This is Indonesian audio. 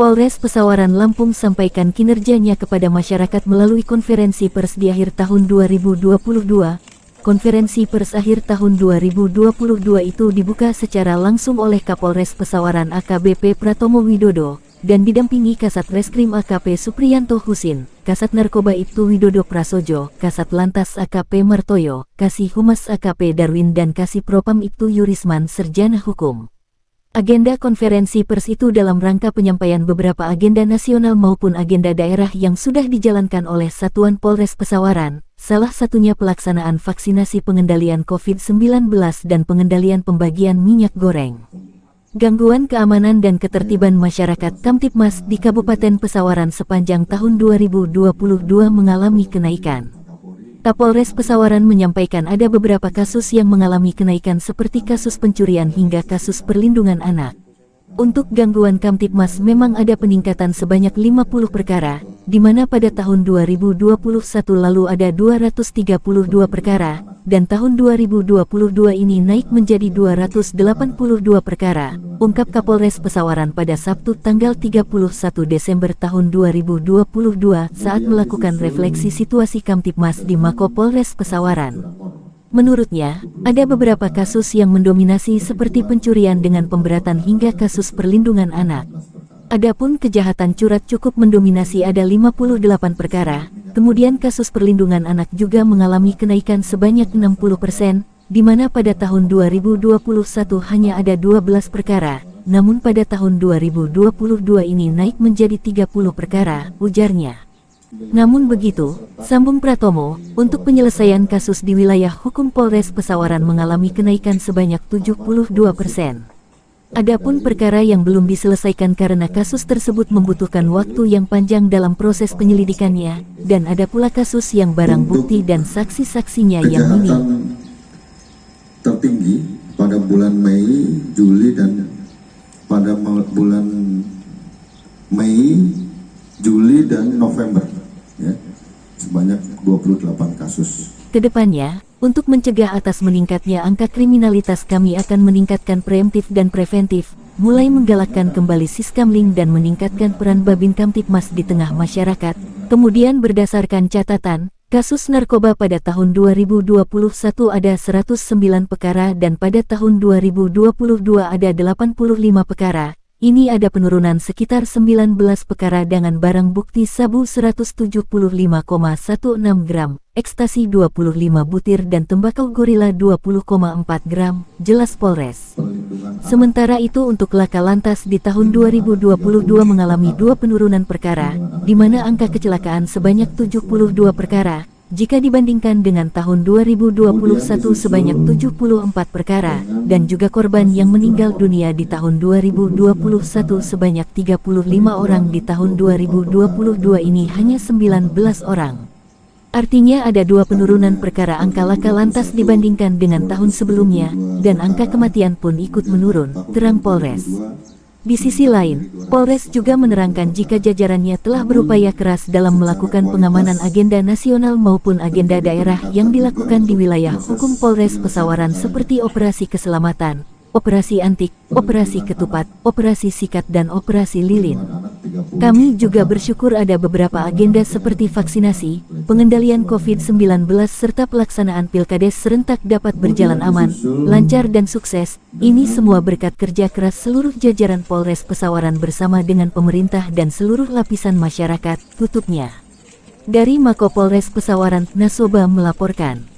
Polres Pesawaran Lampung sampaikan kinerjanya kepada masyarakat melalui konferensi pers di akhir tahun 2022. Konferensi pers akhir tahun 2022 itu dibuka secara langsung oleh Kapolres Pesawaran AKBP Pratomo Widodo dan didampingi Kasat Reskrim AKP Supriyanto Husin, Kasat Narkoba Ibtu Widodo Prasojo, Kasat Lantas AKP Martoyo, Kasih Humas AKP Darwin dan Kasih Propam Ibtu Yurisman Sarjana Hukum. Agenda konferensi pers itu dalam rangka penyampaian beberapa agenda nasional maupun agenda daerah yang sudah dijalankan oleh Satuan Polres Pesawaran, salah satunya pelaksanaan vaksinasi pengendalian COVID-19 dan pengendalian pembagian minyak goreng. Gangguan keamanan dan ketertiban masyarakat Kamtibmas di Kabupaten Pesawaran sepanjang tahun 2022 mengalami kenaikan. Kapolres Pesawaran menyampaikan ada beberapa kasus yang mengalami kenaikan seperti kasus pencurian hingga kasus perlindungan anak. Untuk gangguan Kamtibmas memang ada peningkatan sebanyak 50 perkara, di mana pada tahun 2021 lalu ada 232 perkara, dan tahun 2022 ini naik menjadi 282 perkara, ungkap Kapolres Pesawaran pada Sabtu tanggal 31 Desember tahun 2022 saat melakukan refleksi situasi Kamtibmas di Mako Polres Pesawaran. Menurutnya, ada beberapa kasus yang mendominasi seperti pencurian dengan pemberatan hingga kasus perlindungan anak. Adapun kejahatan curat cukup mendominasi ada 58 perkara, kemudian kasus perlindungan anak juga mengalami kenaikan sebanyak 60%, di mana pada tahun 2021 hanya ada 12 perkara, namun pada tahun 2022 ini naik menjadi 30 perkara, ujarnya. Namun begitu, sambung Pratomo, untuk penyelesaian kasus di wilayah hukum Polres Pesawaran mengalami kenaikan sebanyak 72%. Adapun perkara yang belum diselesaikan karena kasus tersebut membutuhkan waktu yang panjang dalam proses penyelidikannya, dan ada pula kasus yang barang bukti dan saksi-saksinya yang minim. Tertinggi pada bulan Mei, Juli, dan pada bulan Mei, Juli, dan November. Ya, sebanyak 28 kasus. Kedepannya, untuk mencegah atas meningkatnya angka kriminalitas kami akan meningkatkan preemptif dan preventif, mulai menggalakkan kembali Siskamling dan meningkatkan peran Babin Kamtibmas di tengah masyarakat. Kemudian berdasarkan catatan, kasus narkoba pada tahun 2021 ada 109 perkara dan pada tahun 2022 ada 85 perkara. Ini ada penurunan sekitar 19 perkara dengan barang bukti sabu 175,16 gram, ekstasi 25 butir dan tembakau gorila 20,4 gram, jelas Polres. Sementara itu untuk laka lantas di tahun 2022 mengalami 2 penurunan perkara, di mana angka kecelakaan sebanyak 72 perkara, jika dibandingkan dengan tahun 2021 sebanyak 74 perkara, dan juga korban yang meninggal dunia di tahun 2021 sebanyak 35 orang di tahun 2022 ini hanya 19 orang. Artinya ada 2 penurunan perkara angka laka lantas dibandingkan dengan tahun sebelumnya, dan angka kematian pun ikut menurun, terang Polres. Di sisi lain, Polres juga menerangkan jika jajarannya telah berupaya keras dalam melakukan pengamanan agenda nasional maupun agenda daerah yang dilakukan di wilayah hukum Polres Pesawaran seperti Operasi Keselamatan, Operasi Antik, Operasi Ketupat, Operasi Sikat dan Operasi Lilin. Kami juga bersyukur ada beberapa agenda seperti vaksinasi, pengendalian COVID-19 serta pelaksanaan Pilkades serentak dapat berjalan aman, lancar dan sukses. Ini semua berkat kerja keras seluruh jajaran Polres Pesawaran bersama dengan pemerintah dan seluruh lapisan masyarakat, tutupnya. Dari Mako Polres Pesawaran, Nasoba melaporkan.